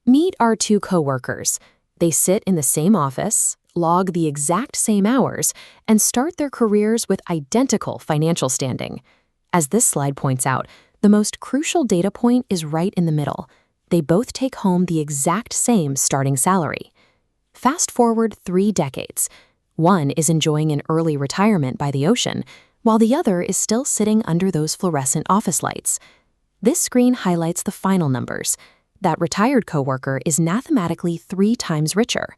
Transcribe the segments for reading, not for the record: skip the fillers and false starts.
Meet our two coworkers. They sit in the same office, log the exact same hours, and start their careers with identical financial standing. As this slide points out, the most crucial data point is right in the middle. They both take home the exact same starting salary. Fast forward 3 decades. One is enjoying an early retirement by the ocean, while the other is still sitting under those fluorescent office lights. This screen highlights the final numbers. That retired coworker is mathematically 3 times richer.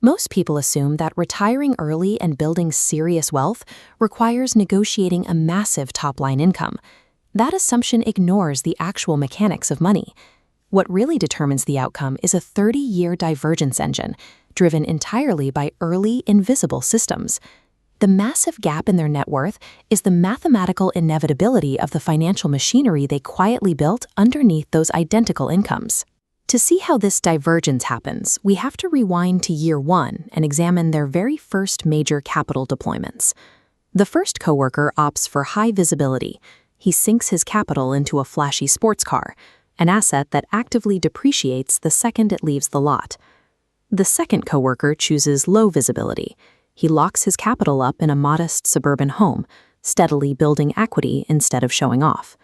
Most people assume that retiring early and building serious wealth requires negotiating a massive top-line income. That assumption ignores the actual mechanics of money. What really determines the outcome is a 30-year divergence engine, driven entirely by early, invisible systems. The massive gap in their net worth is the mathematical inevitability of the financial machinery they quietly built underneath those identical incomes. To see how this divergence happens, we have to rewind to year 1 and examine their very first major capital deployments. The first coworker opts for high visibility. He sinks his capital into a flashy sports car, an asset that actively depreciates the second it leaves the lot. The second coworker chooses low visibility. He locks his capital up in a modest suburban home, steadily building equity instead of showing off.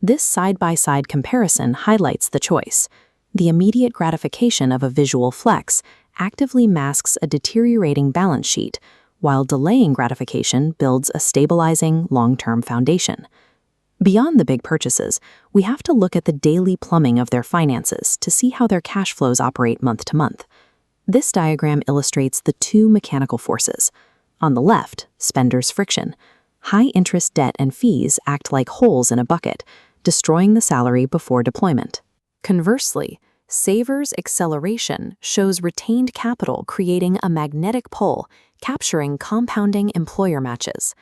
This side-by-side comparison highlights the choice. The immediate gratification of a visual flex actively masks a deteriorating balance sheet, while delaying gratification builds a stabilizing, long-term foundation. Beyond the big purchases, we have to look at the daily plumbing of their finances to see how their cash flows operate month to month. This diagram illustrates the 2 mechanical forces. On the left, spender's friction. High-interest debt and fees act like holes in a bucket, destroying the salary before deployment. Conversely, saver's acceleration shows retained capital creating a magnetic pole, capturing compounding employer matches.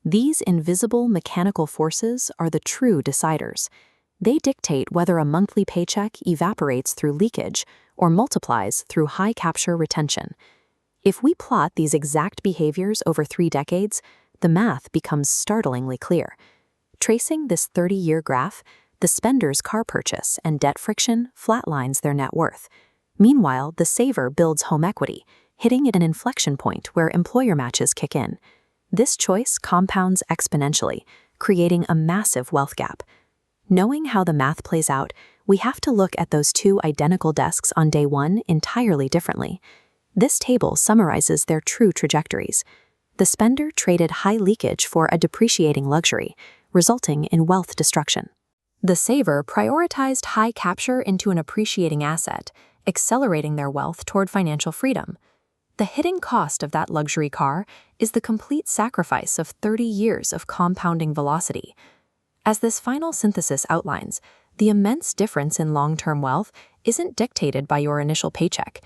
These invisible mechanical forces are the true deciders. They dictate whether a monthly paycheck evaporates through leakage or multiplies through high capture retention. If we plot these exact behaviors over 3 decades, the math becomes startlingly clear. Tracing this 30-year graph, the spender's car purchase and debt friction flatlines their net worth. Meanwhile, the saver builds home equity, hitting at an inflection point where employer matches kick in. This choice compounds exponentially, creating a massive wealth gap. Knowing how the math plays out, we have to look at those 2 identical desks on day 1 entirely differently. This table summarizes their true trajectories. The spender traded high leakage for a depreciating luxury, resulting in wealth destruction. The saver prioritized high capture into an appreciating asset, accelerating their wealth toward financial freedom. The hidden cost of that luxury car is the complete sacrifice of 30 years of compounding velocity. As this final synthesis outlines, the immense difference in long-term wealth isn't dictated by your initial paycheck.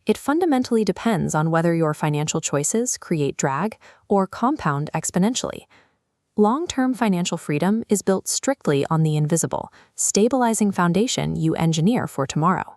It fundamentally depends on whether your financial choices create drag or compound exponentially. Long-term financial freedom is built strictly on the invisible, stabilizing foundation you engineer for tomorrow.